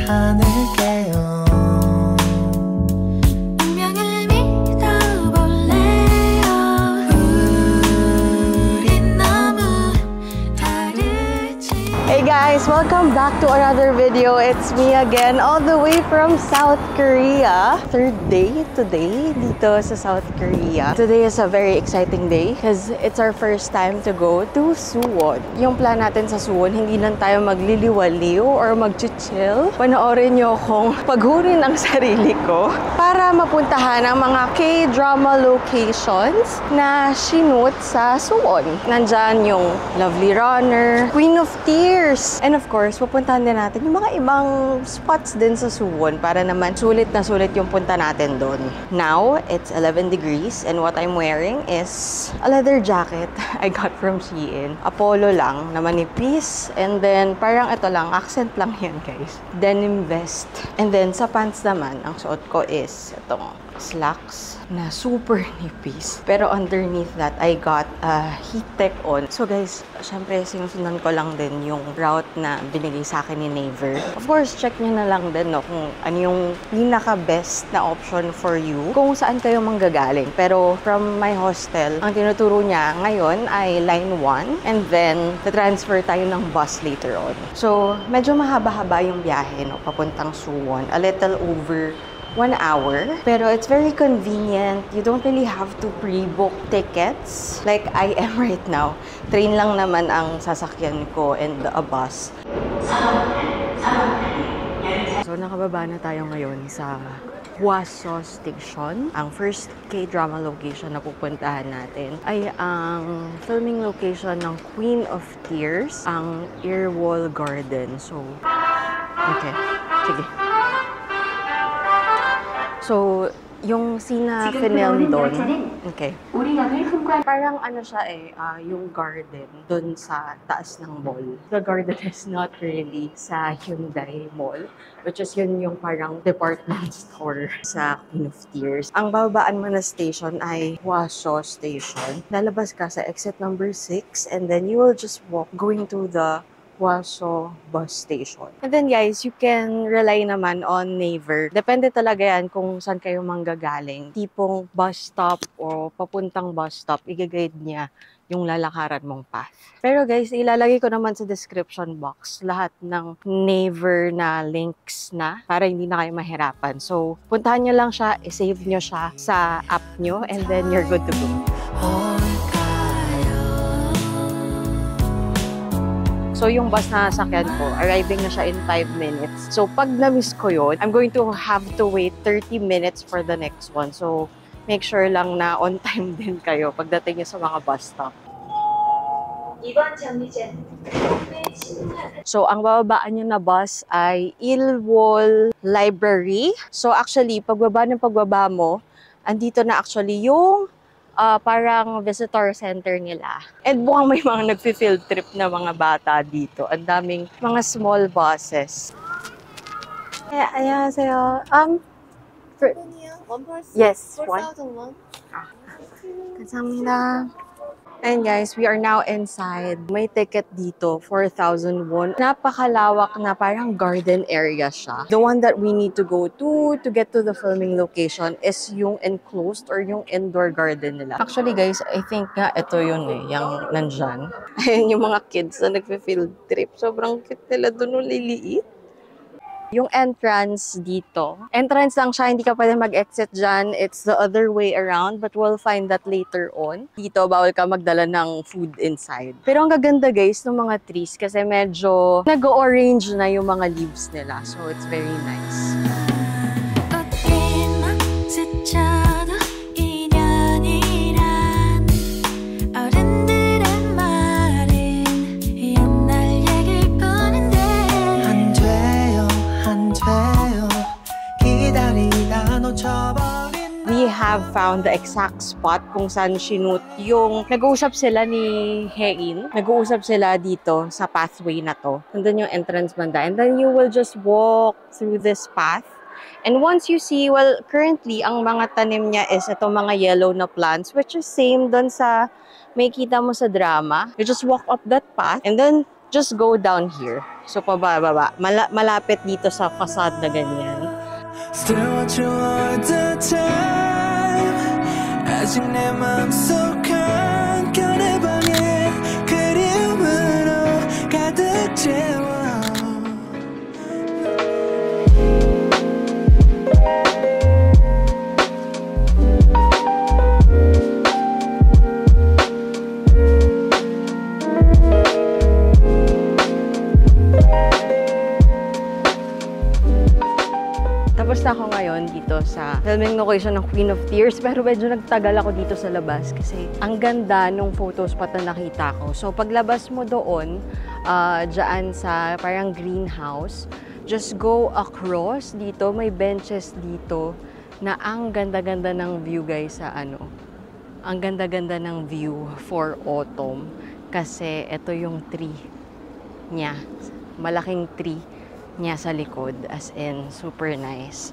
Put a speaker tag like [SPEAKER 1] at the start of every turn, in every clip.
[SPEAKER 1] 않을게요.
[SPEAKER 2] Hey guys, welcome back to another video. It's me again, all the way from South Korea. Third day today dito sa South Korea. Today is a very exciting day because it's our first time to go to Suwon. Yung plan natin sa Suwon, hindi lang tayo magliliwaliw or mag-chill. Panoorin nyo akong paghurin ang sarili ko para mapuntahan ang mga K-drama locations na shoot sa Suwon. Nandyan yung Lovely Runner, Queen of Tears, and of course, pupuntahan din natin yung mga ibang spots din sa Suwon para naman sulit na sulit yung punta natin doon. Now, it's 11 degrees and what I'm wearing is a leather jacket I got from Shein. Apollo lang, na manipis, and then parang ito lang, accent lang yan guys. Denim vest. And then sa pants naman, ang suot ko is itong slacks na super nipis. Pero underneath that, I got a heat tech on. So guys, syempre sinusundan ko lang din yung route na binigay sa akin ni Naver. Of course, check nyo na lang din no, kung ano yung pinaka-best na option for you kung saan kayo manggagaling. Pero from my hostel, ang tinuturo niya ngayon ay line 1 and then transfer tayo ng bus later on. So, medyo mahaba-haba yung biyahe no, papuntang Suwon. A little over 1 hour, pero it's very convenient. You don't really have to pre-book tickets like I am right now. Train lang naman ang sasakyan ko and a bus. So nakababa na tayo ngayon sa Hwaseong Station. Ang first K-drama location na pupuntahan natin ay ang filming location ng Queen of Tears, ang Earwall Garden. So, okay, sige. So, yung scene na film doon, okay. Parang ano siya yung garden doon sa taas ng mall. The garden is not really sa Hyundai Mall, which is yun yung parang department store sa Queen of Tears. Ang babaan mo na station ay Hwaseong Station. Lalabas ka sa exit number 6 and then you will just walk going to the Hwaseong bus station. And then guys, you can rely naman on Naver. Depende talaga yan kung saan kayo manggagaling. Tipong bus stop o papuntang bus stop, i-guide niya yung lalakaran mong path. Pero guys, ilalagay ko naman sa description box lahat ng Naver na links na para hindi na kayo mahirapan. So, puntahan nyo lang siya, i-save nyo siya sa app nyo, and then you're good to go. So, yung bus na sakyan ko, arriving na siya in 5 minutes. So, pag na-miss ko yun, I'm going to have to wait 30 minutes for the next one. So, make sure lang na on time din kayo pagdating nyo sa mga bus stop. So, ang bababaan nyo na bus ay Ilwol Library. So, actually, pagbaba mo, andito na actually yung parang visitor center nila. And mukhang may mga nagfi-field trip na mga bata dito. Ang daming mga small buses. 안녕하세요.
[SPEAKER 3] One person?
[SPEAKER 2] Yes,
[SPEAKER 3] 4,001.
[SPEAKER 2] 감사합니다. And guys, we are now inside. May ticket dito, 4,000 won. Napakalawak na parang garden area siya. The one that we need to go to get to the filming location is yung enclosed or yung indoor garden nila. Actually guys, I think nga ito yun yung nandyan. Ayun yung mga kids na nagpe-field trip. Sobrang cute nila dun, liliit. Yung entrance dito. Entrance lang siya, hindi ka pwede mag-exit dyan. It's the other way around, but we'll find that later on. Dito, bawal ka magdala ng food inside. Pero ang gaganda guys ng mga trees kasi medyo nag-orange na yung mga leaves nila. So it's very nice. We have found the exact spot kung saan sinut yung nag-uusap sila ni Hein. Nag-uusap sila dito sa pathway na to. Nandun yung entrance banda. And then you will just walk through this path. And once you see, well, currently, ang mga tanim niya is itong mga yellow na plants, which is same dun sa may kita mo sa drama. You just walk up that path and then just go down here. So, pababa. Malapit dito sa facade na ganyan.
[SPEAKER 1] Still want you all the time. 아직 내 맘속 한켠의 방에 그리움으로 가득 채워.
[SPEAKER 2] Tapos na ako ngayon dito sa filming location ng Queen of Tears, pero medyo nagtagal ako dito sa labas kasi ang ganda nung photos pa na nakita ko. So paglabas mo doon, dyan sa parang greenhouse, just go across dito, may benches dito na ang ganda-ganda ng view guys sa ano. Ang ganda-ganda ng view for autumn kasi ito yung tree niya. Malaking tree niya sa likod, as in super nice.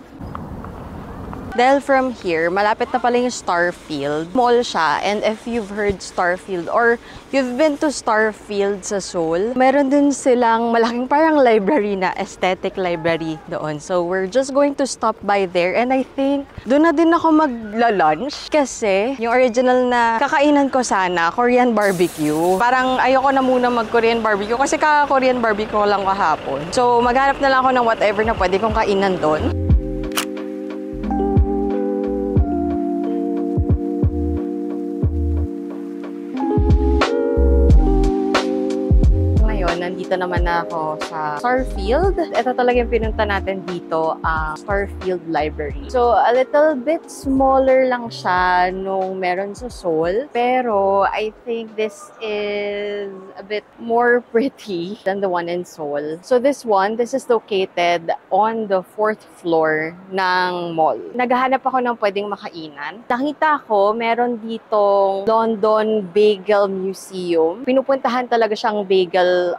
[SPEAKER 2] Dahil from here, malapit na pala yung Starfield. Mall siya, and if you've heard Starfield or you've been to Starfield sa Seoul, meron din silang malaking parang library na aesthetic library doon. So we're just going to stop by there, and I think doon na din ako magla-lunch kasi yung original na kakainan ko sana, Korean barbecue. Parang ayoko na muna mag-Korean barbecue kasi kaka-Korean barbecue ko lang kahapon. So maghanap na lang ako ng whatever na pwede kong kainan doon. Nandito naman na ako sa Starfield. Ito talaga yung pinunta natin dito, Starfield Library. So, a little bit smaller lang siya nung meron sa Seoul. Pero, I think this is a bit more pretty than the one in Seoul. So, this is located on the 4th floor ng mall. Naghahanap ako ng pwedeng makainan. Nakita ko, meron ditong London Bagel Museum. Pinupuntahan talaga siyang bagel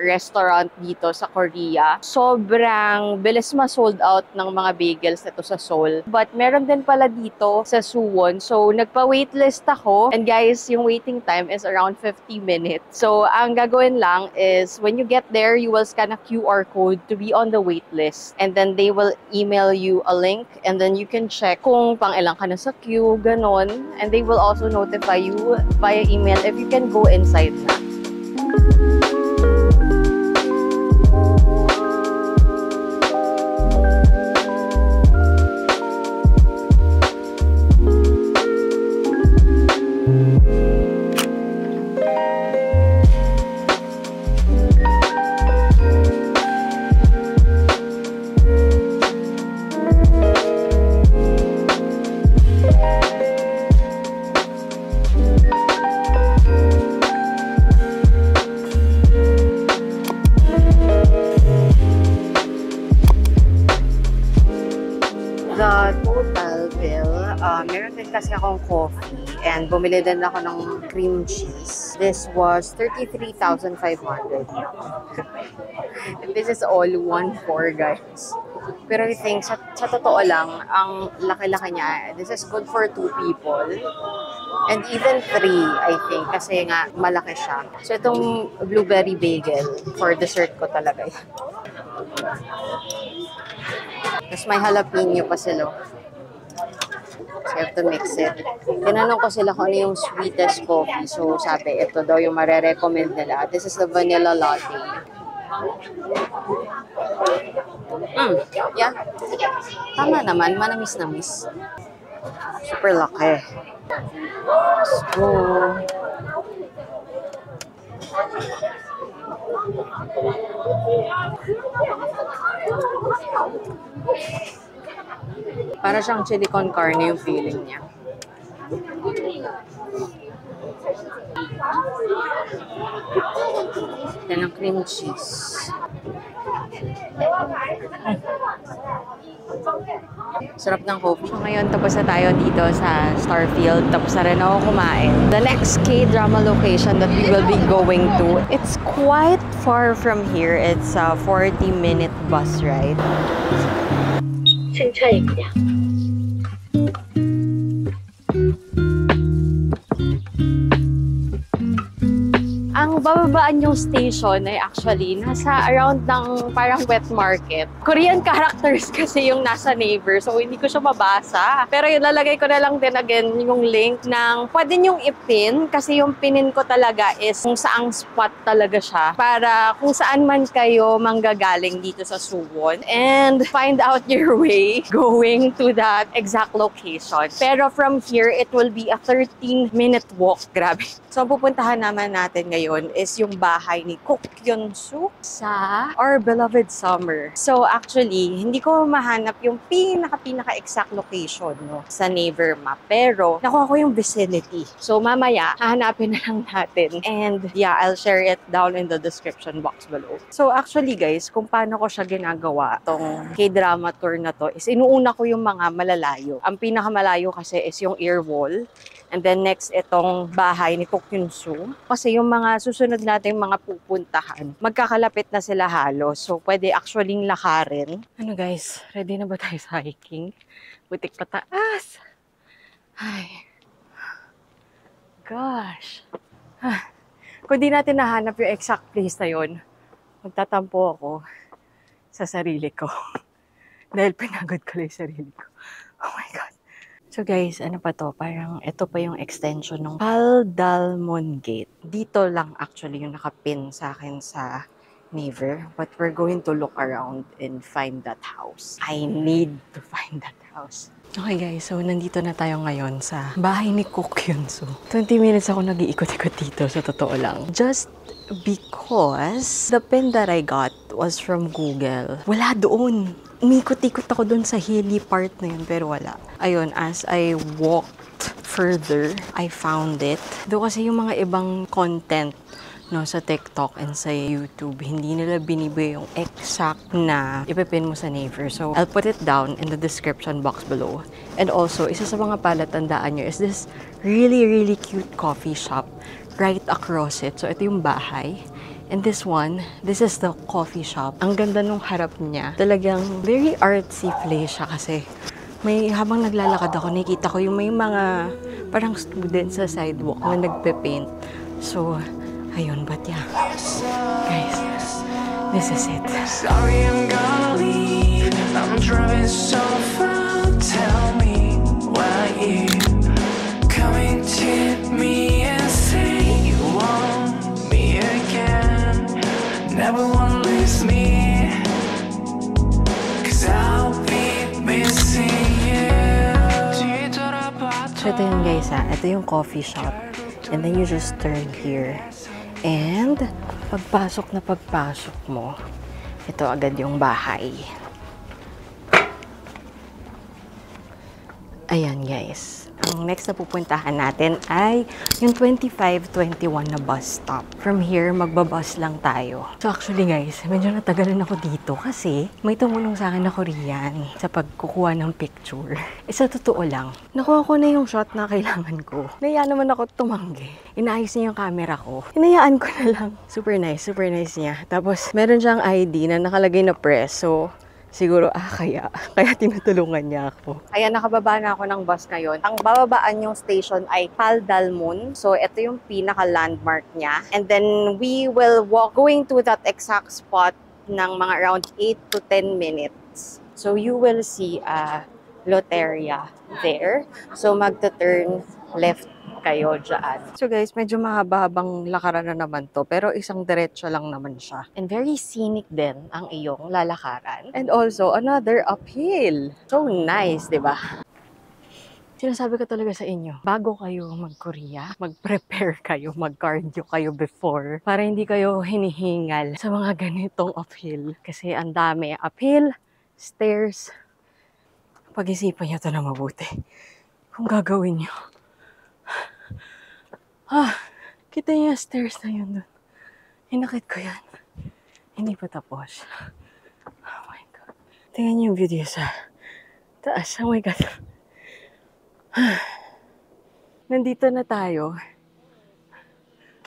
[SPEAKER 2] restaurant dito sa Korea. Sobrang bilis ma-sold out ng mga bagels ito sa Seoul. But meron din pala dito sa Suwon. So, nagpa-waitlist ako. And guys, yung waiting time is around 50 minutes. So, ang gagawin lang is when you get there, you will scan a QR code to be on the waitlist. And then they will email you a link. And then you can check kung pang-ilang ka na sa queue, ganon. And they will also notify you via email if you can go inside na. The total bill, meron din kasi akong coffee and bumili din ako ng cream cheese. This was 33,500. And this is all 1-4 guys. Pero I think sa totoo lang, ang laki-laki niya, this is good for 2 people. And even 3, I think, kasi nga malaki siya. So itong blueberry bagel, for dessert ko talaga yan. Tapos may jalapeno pa sila. So you have to mix it. Tinanong ko sila kung ano yung sweetest coffee. So sabi, ito daw yung mare-recommend nila. This is the vanilla latte. Yeah. Tama naman, manamis-namis. Super laki. Let's go. Para siyang chili con carne yung feeling niya. Yan ang cream cheese. Sarap ng coffee. So ngayon, tapos na tayo dito sa Starfield. Tapos na rin ako kumain. The next K-drama location that we will be going to, it's quite far from here. It's a 40-minute bus ride. 칭찬입니다. Ang bababaan yung station ay actually nasa around ng parang wet market. Korean characters kasi yung nasa neighbor, so hindi ko siya mabasa. Pero yun, lalagay ko na lang din again yung link ng pwede nyong ipin kasi yung pinin ko talaga is kung saang spot talaga siya para kung saan man kayo manggagaling dito sa Suwon and find out your way going to that exact location. Pero from here, it will be a 13-minute walk. Grabe. So, ang pupuntahan naman natin ngayon is yung bahay ni Kook Hyun-soo sa Our Beloved Summer. So, actually, hindi ko mahanap yung pinaka-exact location no, sa Naver map. Pero, nakuha ko yung vicinity. So, mamaya, hahanapin na lang natin. And, yeah, I'll share it down in the description box below. So, actually, guys, kung paano ko siya ginagawa, tong K-drama tour na to, is inuuna ko yung mga malalayo. Ang pinakamalayo kasi is yung ear wall. And then next, itong bahay ni Kook Hyun-soo. Kasi yung mga susunod natin mga pupuntahan, magkakalapit na sila halos. So, pwede actually lakarin. Ano guys, ready na ba tayo sa hiking? Butik pataas. Ay. Gosh. Kung di natin nahanap yung exact place na yun, magtatampo ako sa sarili ko. Dahil pinagod ko lang yung sarili ko. Oh my God. So guys, ano pa to? Parang ito pa yung extension ng Paldalmon Gate. Dito lang actually yung nakapin sa akin sa Naver. But we're going to look around and find that house. I need to find that house. Okay guys, so nandito na tayo ngayon sa bahay ni Kook Hyun-soo. 20 minutes ako nag-iikot-ikot dito sa totoo lang. Just because the pin that I got was from Google. Wala doon. Umikot-ikot ako doon sa hilly part na yun, pero wala. Ayun, as I walked further, I found it. Doon kasi yung mga ibang content no, sa TikTok and sa YouTube, hindi nila binibigay yung exact na ipipin mo sa Naver. So, I'll put it down in the description box below. And also, isa sa mga palatandaan nyo is this really, really cute coffee shop right across it. So, ito yung bahay. And this one, this is the coffee shop. Ang ganda nung harap niya. Talagang very artsy place siya kasi may habang naglalakad ako, nakikita ko yung may mga parang students sa sidewalk na nagpe-paint. So, ayun, but yeah. Guys, this is it.
[SPEAKER 1] Sorry, I'm gonna leave. I'm driving so far. Tell me why you coming to me and say you want me again. Never wanna lose me, 'cause I'll be missing you.
[SPEAKER 2] So ito yun guys ha, ito yung coffee shop. And then you just turn here. And pagpasok na pagpasok mo, ito agad yung bahay. Ayan guys. Ang next na pupuntahan natin ay yung 2521 na bus stop. From here, magbabus lang tayo. So actually guys, medyo natagalan ako dito kasi may tumulong sa akin na Korean sa pagkukuha ng picture. Sa totoo lang, nakuha ko na yung shot na kailangan ko. Nahiyaan naman ako tumanggi. Inaayos niya yung camera ko. Hinayaan ko na lang. Super nice niya. Tapos meron siyang ID na nakalagay na press. So, siguro, kaya tinutulungan niya ako. Kaya nakababa na ako ng bus ngayon. Ang bababaan yung station ay Paldalmon. So, ito yung pinaka-landmark niya. And then, we will walk going to that exact spot ng mga around 8 to 10 minutes. So, you will see a loteria there. So, magta-turn left kayo dyan. So guys, medyo mahaba-habang lakaran na naman to, pero isang diretso lang naman siya. And very scenic din ang iyong lalakaran. And also, another uphill. So nice, di ba? Sinasabi ko talaga sa inyo, bago kayo mag-Korea, mag-prepare kayo, mag-cardio kayo before para hindi kayo hinihingal sa mga ganitong uphill. Kasi ang dami. Uphill, stairs. Pag-isipan nyo ito na mabuti. Kung gagawin nyo. Kita niyo yung stairs na yun doon. Hinakit ko yan. Hindi pa tapos. Oh my God. Tingnan niyo yung video sa taas. Oh my God. Nandito na tayo.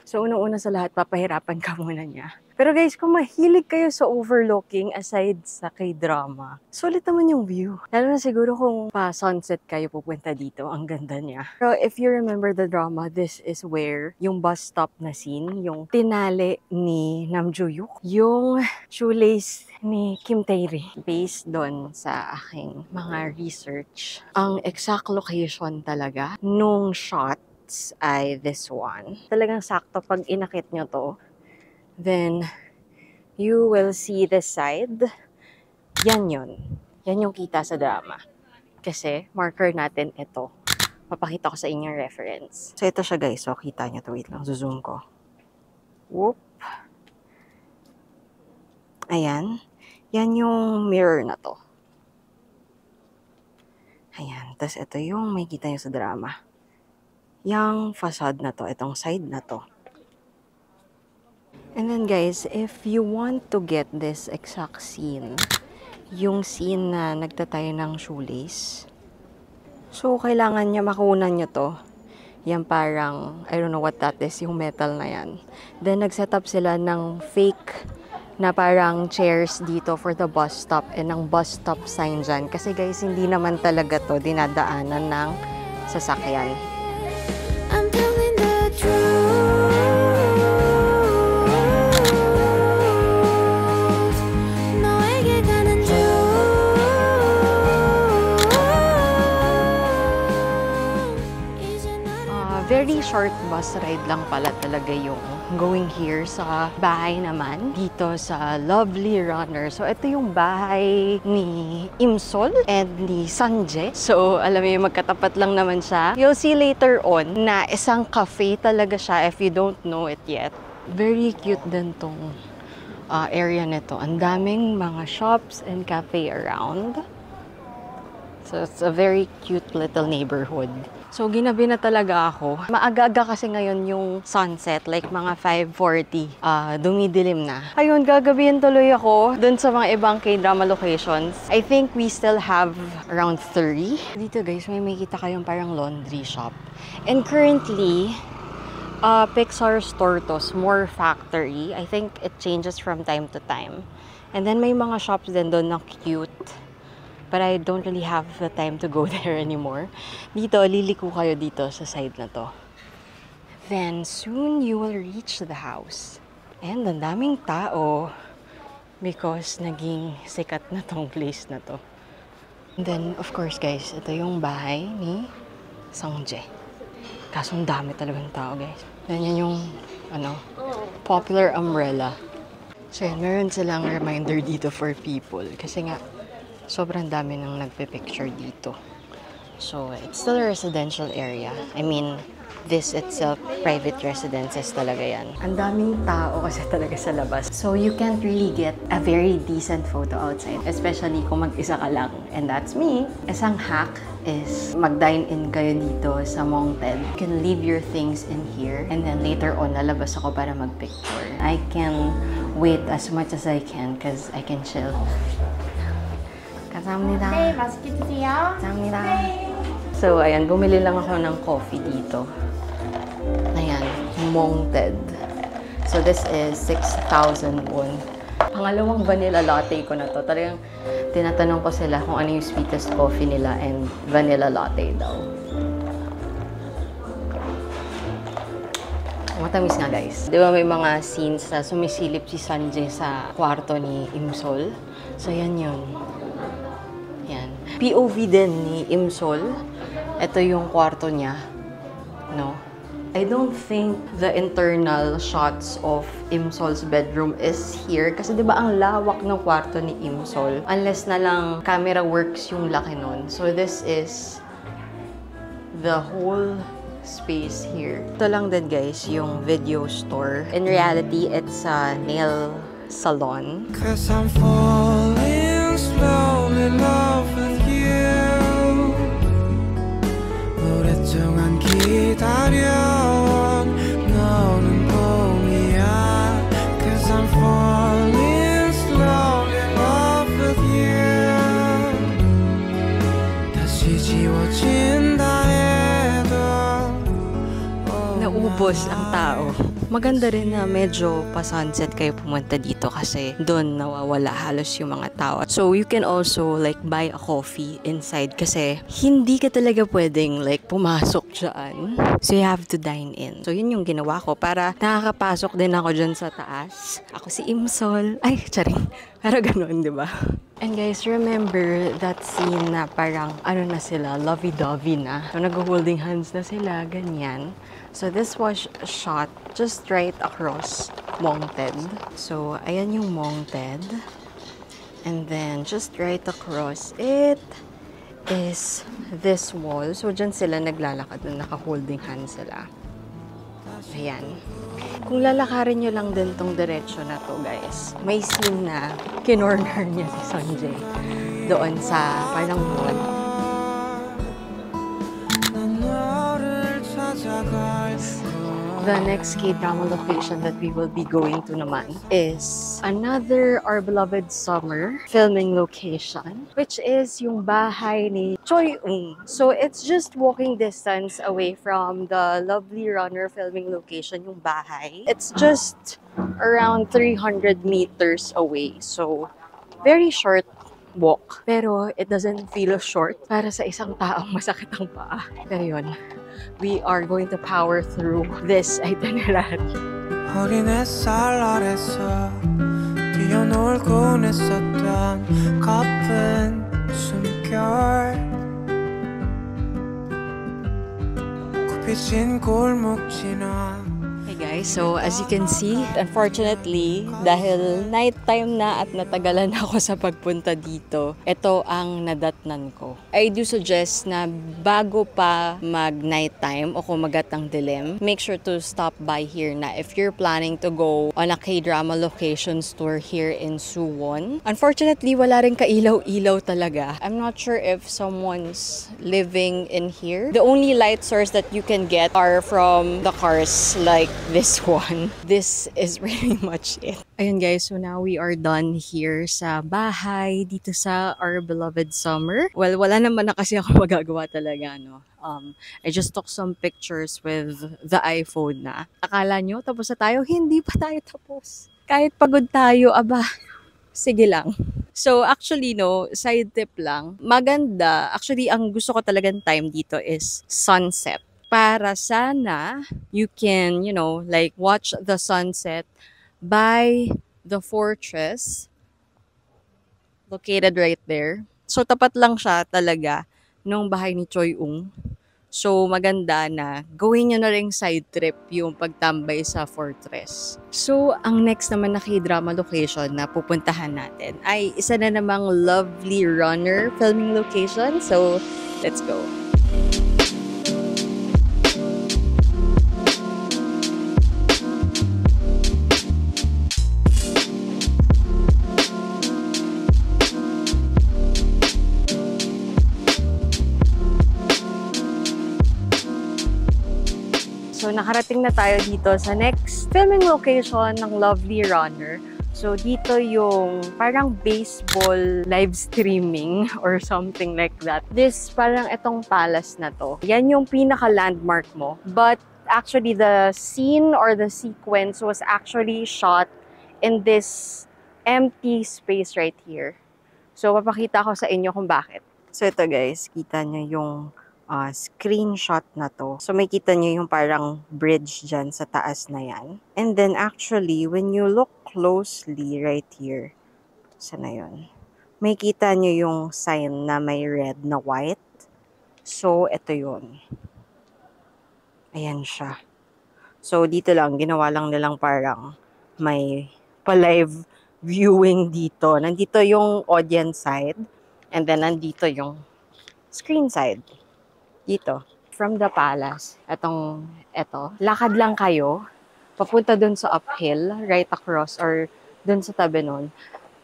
[SPEAKER 2] So, unang-una sa lahat, papahirapan ka muna niya. Pero guys, kung mahilig kayo sa overlooking aside sa K-drama, sulit naman yung view. Lalo na siguro kung pa-sunset kayo pupunta dito, ang ganda niya. Pero if you remember the drama, this is where yung bus stop na scene, yung tinali ni Nam Joo-hyuk, yung shoelace ni Kim Tae-ri. Based doon sa aking mga research, ang exact location talaga nung shots ay this one. Talagang sakto pag inakit nyo to, then you will see the side. Yan yun. Yan yung kita sa drama. Kasi marker natin ito. Papakita ko sa inyo yung reference. So ito siya guys. So kita nyo to. Wait lang. Zoom ko. Whoop. Ayan. Yan yung mirror na to. Ayan. Tapos ito yung may kita nyo sa drama. Yung facade na to. Itong side na to. And then guys, if you want to get this exact scene, yung scene na nagtatay ng shoelace, so kailangan niya makunan nyo to. Yan parang, I don't know what that is, yung metal na yan. Then nagset up sila ng fake na parang chairs dito for the bus stop and ng bus stop sign dyan. Kasi guys, hindi naman talaga to dinadaanan ng sasakyan.
[SPEAKER 3] I'm telling the truth. 너에게 가는 중. 이제 나를
[SPEAKER 2] Very short bus ride lang pala talaga yung going here sa bahay naman dito sa Lovely Runner. So ito yung bahay ni Imsol and ni Sanjae. So alam mo yung magkatapat lang naman siya. You'll see later on na isang cafe talaga siya if you don't know it yet. Very cute din tong area nito. Ang daming mga shops and cafe around. So it's a very cute little neighborhood. So ginabi na talaga ako. Maaga-aga kasi ngayon yung sunset, like mga 5:40. Dumidilim na. Ayun, gagabihin tuloy ako dun sa mga ibang K-drama locations. I think we still have around 30. Dito guys, may makita kayong parang laundry shop. And currently, Pixar store to, S'more Factory. I think it changes from time to time. And then may mga shops din doon na cute. But I don't really have the time to go there anymore. Dito, liliko kayo dito sa side na to. Then, soon you will reach the house. And ang daming tao because naging sikat na tong place na to. And then, of course guys, ito yung bahay ni Sanjae. Kaso ang dami talagang tao guys. Yan yung popular umbrella. So yan, meron silang reminder dito for people. Kasi nga, sobrang dami nang nagpe-picture dito. So, it's still a residential area. I mean, this itself, private residences talaga yan. Ang daming tao kasi talaga sa labas. So, you can't really get a very decent photo outside, especially kung mag-isa ka lang. And that's me. Isang hack is mag-dine-in kayo dito sa Mongted. You can leave your things in here and then later on, lalabas ako para mag-picture. I can wait as much as I can because I can chill. 감사합니다.
[SPEAKER 3] 네, 맛있게 드세요.
[SPEAKER 2] 감사합니다. So, ayan, bumili lang ako ng coffee dito. Ayan, Mongted. So, this is 6,000 won. Pangalawang vanilla latte ko na to. Talagang tinatanong ko sila kung ano yung sweetest coffee nila and vanilla latte daw. Matamis nga guys. Di ba may mga scenes na sumisilip si Sanjae sa kwarto ni Imsol? So, yan yun. Yan. POV din ni Imsol. Ito yung kwarto niya. No? I don't think the internal shots of Imsol's bedroom is here. Kasi diba ang lawak ng kwarto ni Imsol. Unless na lang camera works yung laki nun. So this is the whole space here. Ito lang din guys, yung video store. In reality, it's a nail salon.
[SPEAKER 1] 'Cause I'm falling slowly in love with you. 오랫동안 기다려온 너는 봄이야. 'Cause I'm falling slowly in love with you. 다시 지워진다 해도
[SPEAKER 2] ubos ang tao. Maganda rin na medyo pa-sunset kayo pumunta dito kasi doon nawawala halos yung mga tao. So you can also like buy a coffee inside kasi hindi ka talaga pwedeng like pumasok dyan. So you have to dine in. So yun yung ginawa ko para nakakapasok din ako dyan sa taas. Ako si Imsol. Ay, charing. Pero ganun, di ba? And guys, remember that scene na parang ano na sila, lovey-dovey na. So nag-holding hands na sila, ganyan. So this was shot just right across Mongted. So ayan yung Mongted. And then just right across it is this wall. So dyan sila naglalakad na naka-holding hands sila. Ayan. Kung lalakarin nyo lang din tong diretsyo na to, guys, may scene na kinorner niya si Sunjay doon sa parang mall. The next K-drama location that we will be going to naman is another Our Beloved Summer filming location, which is yung bahay ni Choi Ung. So it's just walking distance away from the Lovely Runner filming location, yung bahay. It's just around 300 meters away. So very short walk. Pero it doesn't feel short para sa isang taong masakit ang paa. Pero yun, we are going to power through this itinerary.
[SPEAKER 1] 어린 햇살 아래서 뛰어놀곤 했었던 가쁜 숨결 굽히진 골목 지나.
[SPEAKER 2] Hey guys, so as you can see, unfortunately, dahil nighttime na at natagalan ako sa pagpunta dito, ito ang nadatnan ko. I do suggest na bago pa mag-nighttime o kumagat ang dilim, make sure to stop by here na if you're planning to go on a K-drama locations tour here in Suwon. Unfortunately, wala rin kailaw-ilaw talaga. I'm not sure if someone's living in here. The only light source that you can get are from the cars like this one. This is really much it. Ayun guys, so now we are done here sa bahay dito sa Our Beloved Summer. Well, wala naman na kasi ako magagawa talaga, no? I just took some pictures with the iPhone na. Akala nyo, tapos na tayo? Hindi pa tayo tapos. Kahit pagod tayo, aba, sige lang. So actually, no, side tip lang, maganda. Actually, ang gusto ko talagang time dito is sunset. Para sana you can, you know, like watch the sunset by the fortress located right there. So tapat lang siya talaga nung bahay ni Choi Ung. So maganda na gawin nyo na ring side trip yung pagtambay sa fortress. So ang next naman na K-drama location na pupuntahan natin ay isa na namang Lovely Runner filming location. So let's go. So, nakarating na tayo dito sa next filming location ng Lovely Runner. So, dito yung parang baseball live streaming or something like that. This, parang itong palace na to. Yan yung pinaka-landmark mo. But, actually, the scene or the sequence was actually shot in this empty space right here. So, papakita ko sa inyo kung bakit. So, ito guys, kita nyo yung screenshot na to. So, may kita nyo yung parang bridge dyan sa taas na yan. And then, actually, when you look closely right here, sana yun, may kita nyo yung sign na may red na white. So, ito yun. Ayan siya. So, dito lang, ginawa lang nilang parang may pa-live viewing dito. Nandito yung audience side, and then nandito yung screen side. Dito, from the palace, eto, lakad lang kayo, papunta dun sa uphill, right across, or dun sa tabi nun,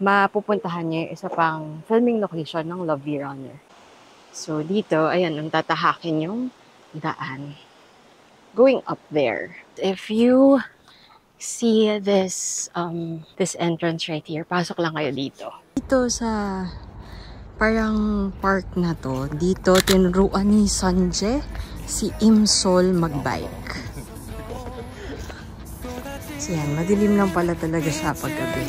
[SPEAKER 2] mapupuntahan niyo yung isa pang filming location ng Lovely Runner. So, dito, ayan, ang tatahakin yung daan. Going up there. If you see this, this entrance right here, pasok lang kayo dito. Dito sa parang park na to, dito tinuruan ni Sunjay si Imsol magbike. So yan, madilim lang pala talaga siya paggabi.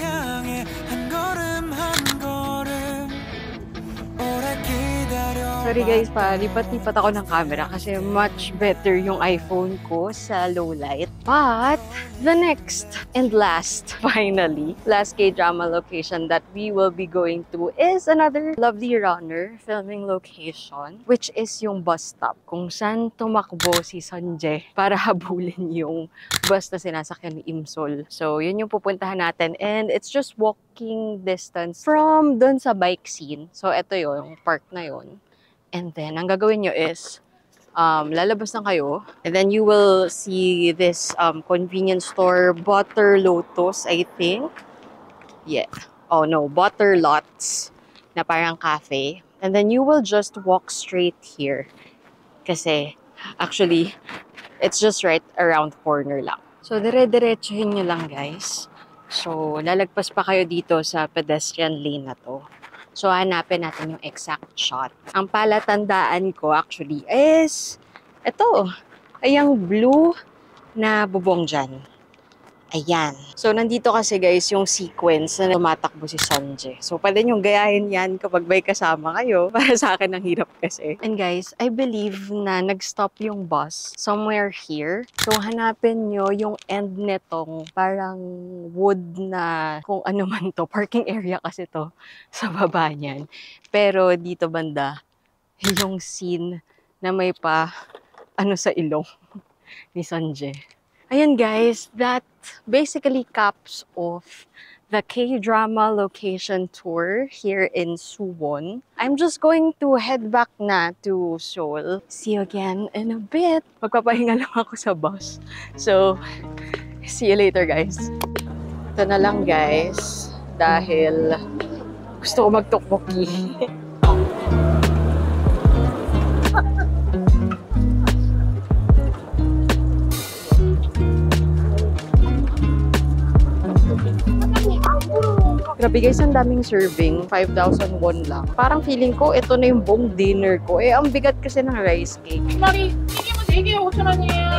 [SPEAKER 2] Sorry guys, lipat-lipat ako ng camera kasi much better yung iPhone ko sa low light. But the next and last, finally, last K-drama location that we will be going to is another Lovely Runner filming location, which is yung bus stop kung saan tumakbo si Sunjae para habulin yung bus na sinasakyan ni Imsol. So yun yung pupuntahan natin and it's just walking distance from dun sa bike scene. So ito yung park na yun. And then, ang gagawin nyo is, lalabas lang kayo. And then, you will see this convenience store, Butter Lotus, I think. Yeah. Oh, no. Butter Lots, na parang cafe. And then, you will just walk straight here. Kasi, actually, it's just right around corner lang. So, dire-diretsuhin nyo lang, guys. So, lalagpas pa kayo dito sa pedestrian lane na to. So, hanapin natin yung exact shot. Ang palatandaan ko actually is ito. Ay, yung blue na bubong dyan. Ayan. So, nandito kasi guys yung sequence na tumatakbo si Sunjae. So, pwede nyo gayahin yan kapag may kasama kayo. Para sa akin, ang hirap kasi. And guys, I believe na nag-stop yung bus somewhere here. So, hanapin nyo yung end netong parang wood na kung ano man to. Parking area kasi to sa baba niyan. Pero dito banda, yung scene na may pa ano sa ilong ni Sunjae. Ayan guys, that basically caps off the K-drama location tour here in Suwon. I'm just going to head back na to Seoul. See you again in a bit. Magpapahinga lang ako sa bus. So, see you later guys. Ito na lang guys, dahil gusto ko mag-tteokbokki. Grabe guys, ang daming serving. 5,000 won lang. Parang feeling ko, ito na yung buong dinner ko. Eh, ang bigat kasi ng rice cake.
[SPEAKER 4] 마리 튀김은 4개에 5,000원이에요.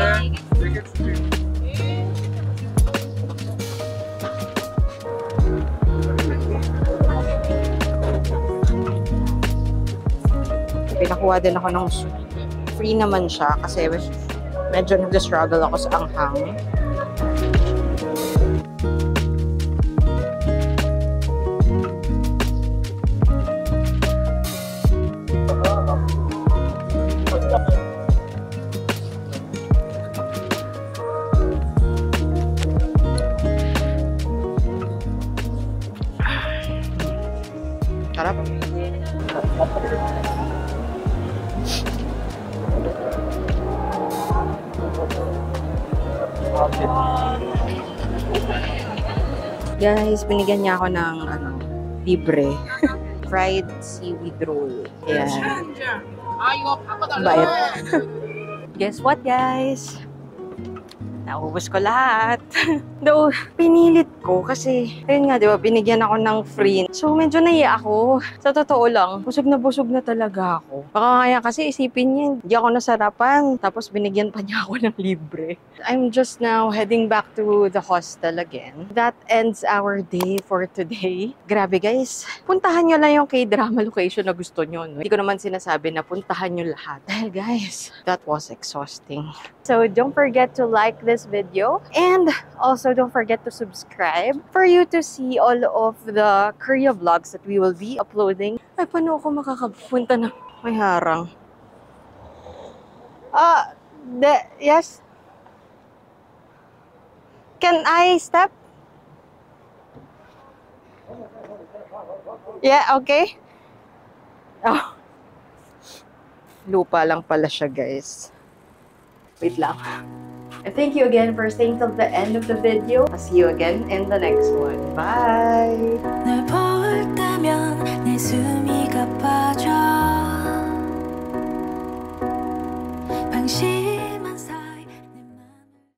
[SPEAKER 2] Pinakuha din ako ng soup. Free naman siya kasi medyo nag-struggle ako sa anghang. Sarap. Guys, binigyan niya ako ng libre. Fried seaweed roll. Ayan.
[SPEAKER 4] 아 이거 바꿔달라고.
[SPEAKER 2] Bayad. Guess what, guys? Naubos ko lahat. Though, pinilit ko kasi, ayun nga, di ba, binigyan ako ng free. So, medyo naiya ako. Sa totoo lang, busog na talaga ako. Baka kaya kasi isipin niya, hindi ako nasarapan. Tapos, binigyan pa niya ako ng libre. I'm just now heading back to the hostel again. That ends our day for today. Grabe, guys. Puntahan nyo lang yung K-drama location na gusto nyo. No? Hindi ko naman sinasabi na puntahan nyo lahat. Dahil, guys, that was exhausting. So, don't forget to like this video and also don't forget to subscribe for you to see all of the Korea vlogs that we will be uploading. Ay, paano ako makakapunta na may harang? Yes? Can I step? Yeah, okay. Oh. Lupa lang pala siya, guys. Wait lang. And thank you again for staying till the end of the video. I'll see you again in the next one. Bye!